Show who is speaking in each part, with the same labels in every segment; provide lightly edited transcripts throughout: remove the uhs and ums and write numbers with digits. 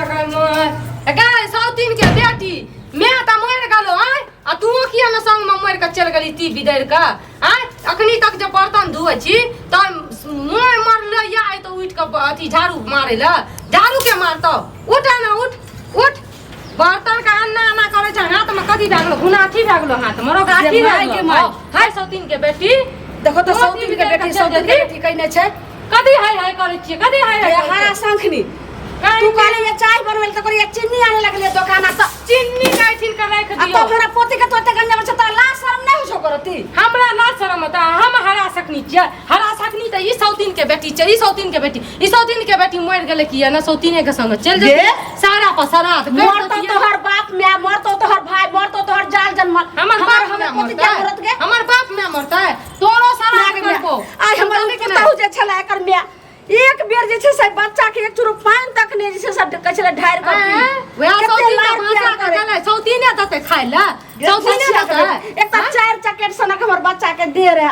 Speaker 1: गाय सौतीन के बेटी मैं त मर गलो आय आ तू किया न संग में मर के चल गली ती बिदर का आय अखनी तक जब बर्तन धुए छी त मोय मरले या आय तो उठ के अथी झाड़ू मारे ला झाड़ू के मारतो उठ ना उठ बर्तन का अन्ना करे छ हाथ में कथी लागलो गुनाठी लागलो हाथ में गाठी लागलो हाय सौतीन के बेटी
Speaker 2: देखो तो सौतीन के बेटी कहने छै
Speaker 1: कथी हाय करे छी कथी हाय
Speaker 2: हरा शंखनी तू कहले ये चाय बनवेल त करे चीनी आने लगले दुकान त
Speaker 1: चीनी काइथिन के राख दियो
Speaker 2: तो हमरा पोती के तोते गंजा में त ला शर्म नहीं हो करती
Speaker 1: हमरा ला शर्म त हम हरा सकनी छ हरा सकनी त ई सौतीन के बेटी छ ई सौतीन के बेटी मर गेले किया न सौतीने के संग चल जे सारा पसरात
Speaker 2: मर तो तोहर बाप मैं मर तो तोहर भाई मर तो तोहर जाल जन्म
Speaker 1: हमर बाप मैं मरता है तोरो सारा करबो
Speaker 2: आ हमर पुतहु जे छला एकर मैं एक बेर जे छै से बच्चा के एक चुरु पानी तक ने जे छै सब कचरा ढार कर
Speaker 1: वे सौतीन के भाषा का गले सौतीने दते खाय ला सौतीने दते
Speaker 2: एक त चार चकेट सनक हमर बच्चा के दे रे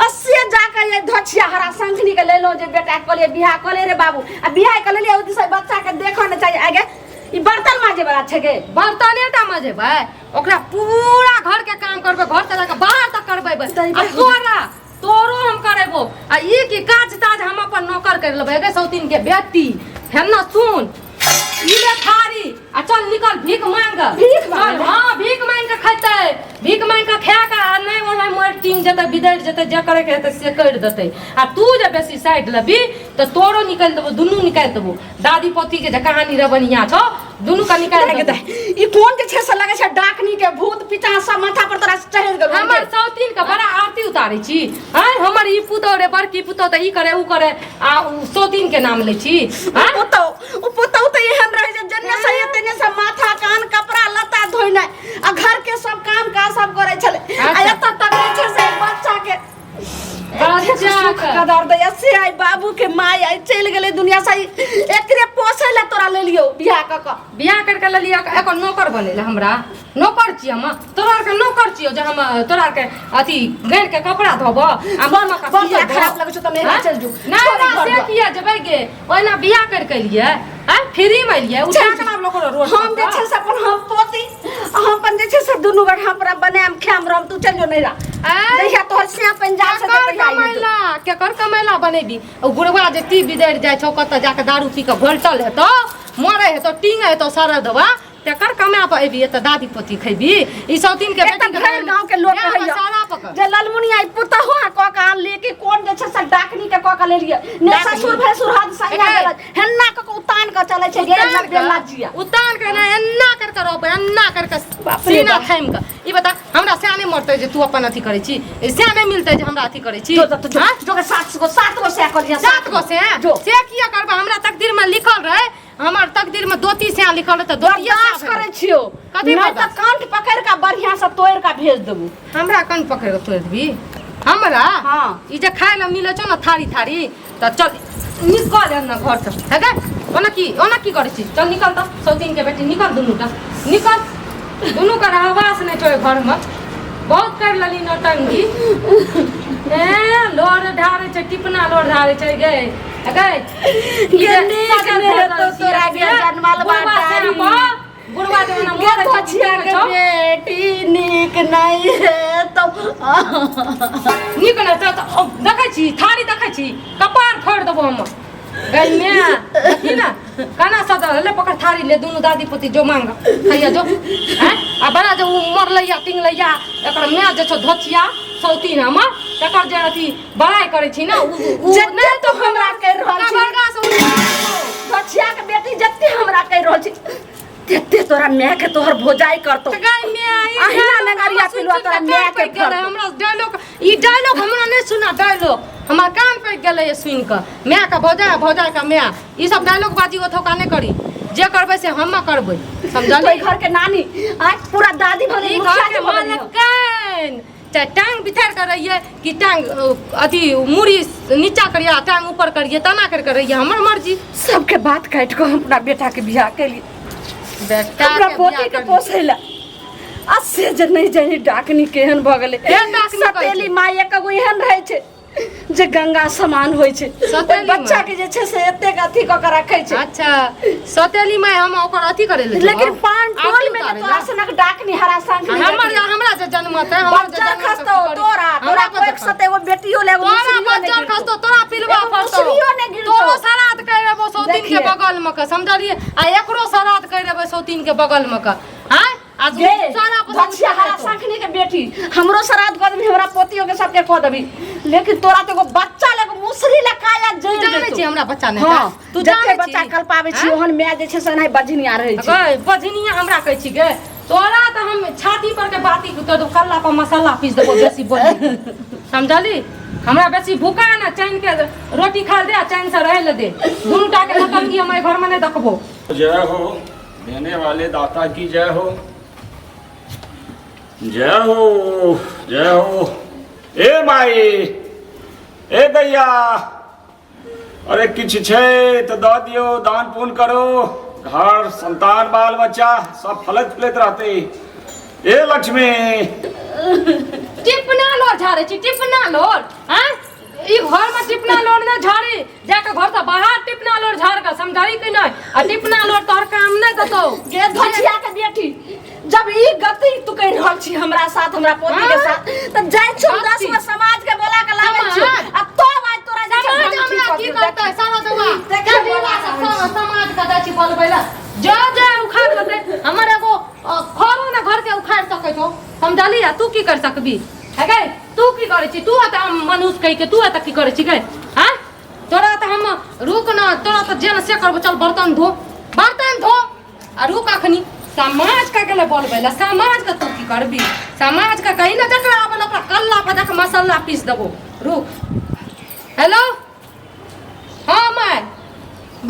Speaker 2: अस्से जाके ये धछिया हरा शंखनी के ले लो जे बेटा कहले बियाह कहले रे बाबू आ बियाह कर ले ओदी से बच्चा के देखो न चाहिए आगे ई बर्तन माजे वाला छै के
Speaker 1: बर्तनेटा माजे भाई ओकरा पूरा घर के काम करबे घर से लेके बाहर तक करबे तोरो हम करेबो आ ई की काज ताज हम अपन नौकर कर लेबे गे सौतीन के बेटी है ना सुन ई ले थारी आ चल निकल भीख मांग हां भीख मांग के खैते भीख मांग के खा के नहीं ओना मर टिंग जते बिदड़ जते जे करे के हेते से कर देते आ तू जे बेसी साइड लबी त तोरो निकाल देबो दुनु निकाल देबो दादी पोती के जे कहानी रे बनिया छो दुनु का निकाल दे
Speaker 2: ई कोन के छै से लगे छै डाकनी के भूत पिचा सब माथा पर तोरा चढ़ गेल
Speaker 1: हमर सौतीन के बड़ा आरती उतारै छी हां हमर ई पुतो रे बड़की पुतो त ई करे उ करे आ सौतीन के नाम ले छी हां
Speaker 2: पुतो त एहन रहे जे जन्ने सही तने से माथा कान कपड़ा लत्ता धोइना आ घर के सब काम का सब करे छले आ एत तक छै से बच्चा के बच्चा कदर दया से आई बाबू के माय आई चल गेले दुनिया से एकरे पोसे ला तोरा ले लियो बियाह कर के ले लियो
Speaker 1: एको नौकर बनेला हमरा नौकर छी हम तोरा के नौकर छियो जे हम तोरा के अथी गैर के कपड़ा धोबो आ मन का
Speaker 2: बहुत खराब लगे छ त नहीं चल जू
Speaker 1: ना से किया जबै गे ओना बियाह कर के लिए आ फ्री में लिए उठा के आप लोग रोज
Speaker 2: हम जे छै से अपन हम पोती हम अपन जे छै से दुनु गढ़ हमरा बनाम खाम रम तू चल जो नहीं रा देखा तोहर सिया पंजाब से
Speaker 1: कमैला के कर कमैला बनेबी ओ गुड़वा जे ती बिदड़ जाय छौ कत जाके दारू पी के घोलटल हेतो मरे हेतो टिंग हेतो सारा दवा तेकर कमा पे एबी त दादी पोती खैबी ई सौतीन के बेटी
Speaker 2: के गांव के लोग कहैया
Speaker 1: सारा पकड़
Speaker 2: जे ललमुनी आई पुता हो क का लेके कोन जे छै से डाकनी के क का ले लिए ने ससुर भसुर हाथ सही गेल हेन्ना क उतान के चले छै गे बेला जिया
Speaker 1: उतान के ना एन्ना कर के रोप एन्ना कर के सीना थाम के ई बता हमरा से नहीं मरते जे तू अपन अथी करे छी से नहीं मिलते जे हमरा अथी करे छी
Speaker 2: हां जो के 7 गो से करिया
Speaker 1: 7 गो से किया करबा हमरा तकदीर में लिखल रहे हमर तकदीर में दोती से लिखल त दोतिया
Speaker 2: करे छियो
Speaker 1: कथि
Speaker 2: नहीं त कंठ पकड़ के बढ़िया से तोड़ के भेज देबू
Speaker 1: हमरा कंठ पकड़ के तोड़ देबी हमरा
Speaker 2: हां ई
Speaker 1: जे खाए ला मिले छ न थारी त चल निकल न घर से है गे ओना की करे छी चल निकल त सौतीन के बेटी निकल दुनुटा निकल दुनु का आवाज नहीं छोड़े घर में बहुत कर लली नौटंगी लोर ढारे छ टिपना लोर ढारे छ गे
Speaker 2: तो तोरा के जनमाल बाटारी
Speaker 1: बुढ़वा देवना मोर
Speaker 2: बच्चिया के बेटी निक नहीं है तो
Speaker 1: निक न त देखै छी थारी देखै छी कपार फोड़ देबो हम गई में देखी ना काना सदा ले पकड़ थारी ले दोनों दादी पोती जो मांग खैया जो हैं आ बड़ा जो मर लैया टिंग लैया एकर मैं जे छ धोचिया सौतीन हम तकर जे अथी बड़ाई करे छी ना उ
Speaker 2: नहीं तो हमरा कह रहल छी
Speaker 1: बड़का से
Speaker 2: धोचिया के बेटी जत्ते हमरा कह रहल छी तेते तोरा मैं के तोहर भोजाई करतो
Speaker 1: गई में
Speaker 2: अहिना नगरिया पिलवा तोरा मैं के
Speaker 1: गेले हमरा डायलॉग ई डायलॉग हमरा नहीं सुना डायलॉग हमार काम पे गेले सुन के मैं का भोजा का मैं ई सब डायलॉग बाजी ओथो का नहीं करी जे करबे से हम करबे समझली
Speaker 2: घर के नानी आज पूरा दादी भले
Speaker 1: घर के मालकन चाहे टांग बिथार कर रही है कि टांग अथी मुड़ी नीचा करिए टांग ऊपर करिए तना कर रही है हमर मर्जी
Speaker 2: सबके बात काट को हम अपना बेटा के बियाह के लिए
Speaker 1: बेटा
Speaker 2: अपना पोती के पोसेला अस्से जे नहीं जानी डाकनी केहन भ गेले सतेली माय एक गो एहन रहे छे जे गंगा समान होइ छै
Speaker 1: सतेली
Speaker 2: बच्चा
Speaker 1: माय।
Speaker 2: के जे छै से एते अथी क के रखै छै
Speaker 1: अच्छा सतेली में हम ओकर अथी करे ले
Speaker 2: लेकिन पान टोल में तो आसनक डाकनी हरा संग
Speaker 1: हमरा जे जन्मत है हमरा जे
Speaker 2: बच्चा
Speaker 1: जन्मत
Speaker 2: खस्तो तोरा
Speaker 1: हमरा
Speaker 2: तोरा एक सते एगो बेटियो ले
Speaker 1: तोरा बच्चा खस्तो तोरा पिलवा पड़तो
Speaker 2: मुसलियो ने गिरतो
Speaker 1: तोरो सराद कर देबो सौतीन के
Speaker 2: देखिए।
Speaker 1: बगल में का समझलिए आ एकरो सराद कर देबो सौतीन के बगल में का हां आ
Speaker 2: गे
Speaker 1: सारा
Speaker 2: बच्चा हरा संखनी के बेटी हमरो श्राद्ध कर देबी हमरा पोतियो के सबके कह देबी लेकिन तोरा तो एगो बच्चा ले मुसरी ले काया जई
Speaker 1: जाने छी हमरा बच्चा नहीं
Speaker 2: हां
Speaker 1: तू
Speaker 2: जते
Speaker 1: जाने
Speaker 2: बच्चा
Speaker 1: छी
Speaker 2: कल पावे छी ओहन माय जे छै से नहीं बजनिया रहै छै
Speaker 1: गए बजनिया हमरा कहै छी गे तोरा त हम छाती पर के बाती तो कल्ला पर मसाला पीस देबो बेसी बोल समझली हमरा बेसी भूखा ना चैन के रोटी खा दे आ चैन से रह ले दे दुनुटा के नतंगी हम घर में नहीं देखबो
Speaker 3: जय हो देने वाले दाता की जय हो जय हो जय हो। ए माई ए दैया अरे किछ छे तो द दियो दान पुण्य करो घर संतान बाल बच्चा सब फलत फुलत रहते। ए लक्ष्मी
Speaker 1: टिपना लोर झाड़े छी टिपना लोर हां ई घर में टिपना लोर ना झाड़ी जाके घर से बाहर टिपना लोर झाड़ के समझाई कि नहीं आ टिपना लोर तोहर काम नहीं देतो
Speaker 2: गे धछिया के बेटी जब ई गति तू कह रहल छी हमरा साथ हमरा पोती के साथ त जाय छु 10 में समाज के बोला के लागे छु अब तो आज तोरा जे
Speaker 1: समाज हमरा की करतै सारा देवा
Speaker 2: देखिए
Speaker 1: बोला सब समाज का दाची बोलबैला जो जो उखाड़ के दे हमर एगो खरो ना घर के उखाड़ सकै छो समझली आ तू की कर सकबी है गए तू की करे छी तू त मनुष्य कह के तू त की करे छी गए हां तोरा त हम रुक ना तोरा त जेल से करबो चल बर्तन धो आ रुक अखनी समाज का गले बोलबैला समाज का तू की करबी समाज का कहीं ना जकरा अपन ओकरा कल्ला पर जाके मसाला पीस देबो रुक हेलो हां माय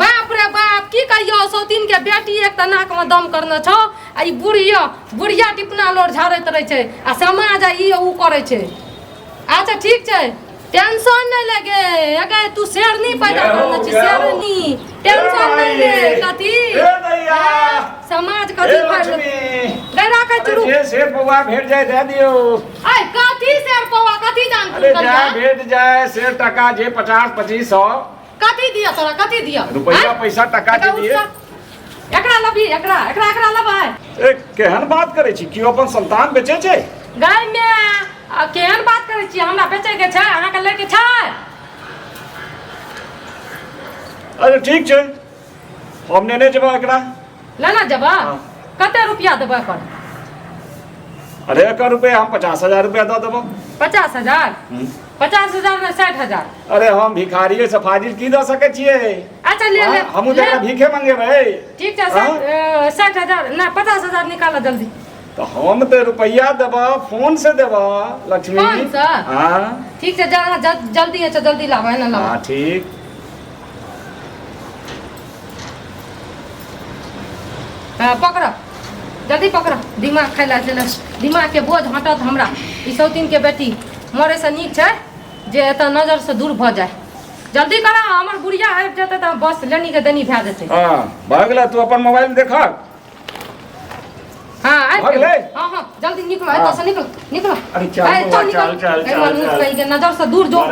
Speaker 1: बाप रे बाप की कहियो सौतीन के बेटी एक त नाक में दम करने छौ आ ई बुढ़िया टिपना लोर झाड़ैत रहे छै आ समाज आ ई ऊ करे छै अच्छा ठीक छै टेंशन नहीं लगे अगे तू शेरनी पैदा करने छी शेरनी टेंशन नहीं ले कथी
Speaker 3: ए दैया
Speaker 1: समाज कथी
Speaker 3: ए
Speaker 1: कर
Speaker 3: लक्ष्मी
Speaker 1: ले राखे चुरू
Speaker 3: अरे जे शेर पौवा भेट जाए दे दियो।
Speaker 1: आय कथी शेर पौवा कथी जान
Speaker 3: अरे
Speaker 1: कर
Speaker 3: जा भेट जाए शेर टका जे 50 25 100
Speaker 1: कथी दिया तोरा कथी दिया
Speaker 3: रुपया पैसा टका दे दिए
Speaker 1: एकरा लबी एकरा लबा
Speaker 3: ए केहन बात करे छी कि अपन संतान बेचे छै
Speaker 1: गाय में केहन बात करे छी हमरा बेचे के छै अहाँ के लेके छै
Speaker 3: अरे ठीक छै हम नेने जेबा एकरा
Speaker 1: लेना जबा
Speaker 3: हाँ।
Speaker 1: कते रुपया देबै पर
Speaker 3: अरे एकर रुपया हम 50,000 रुपया दे देबो
Speaker 1: 50,000 50,000 में 60,000
Speaker 3: अरे हम भिखारी से फाजिल की दे सके छिए
Speaker 1: अच्छा ले ले
Speaker 3: हम जरा भीखे मांगेबै
Speaker 1: ठीक छै 60,000 ना 50,000 निकालो जल्दी
Speaker 3: तो हम तो रुपया देबा फोन से देबा लक्ष्मी
Speaker 1: फोन से?
Speaker 3: हां
Speaker 1: ठीक छै जरा जल्दी है जल्दी लावा है ना लावा
Speaker 3: हां ठीक
Speaker 1: पकड़ जल्दी पकड़ दिमाग खैला चल दिमाग के बोझ हटत हमरा ई सौतीन के बेटी मरे से नीक छै जे एतऽ नजर से दूर भ जाए जल्दी करा हमर बुढ़िया आबि जेतै तऽ बस लेनी के देनी भए जेतै
Speaker 3: हां भागला तू अपन मोबाइल में देखा
Speaker 1: हाँ आबि
Speaker 3: भाग ले।
Speaker 1: हाँ हाँ जल्दी निकलो एतऽ से निकलो
Speaker 3: अरे चल
Speaker 1: निकल
Speaker 3: चल चल
Speaker 1: नजर से दूर जो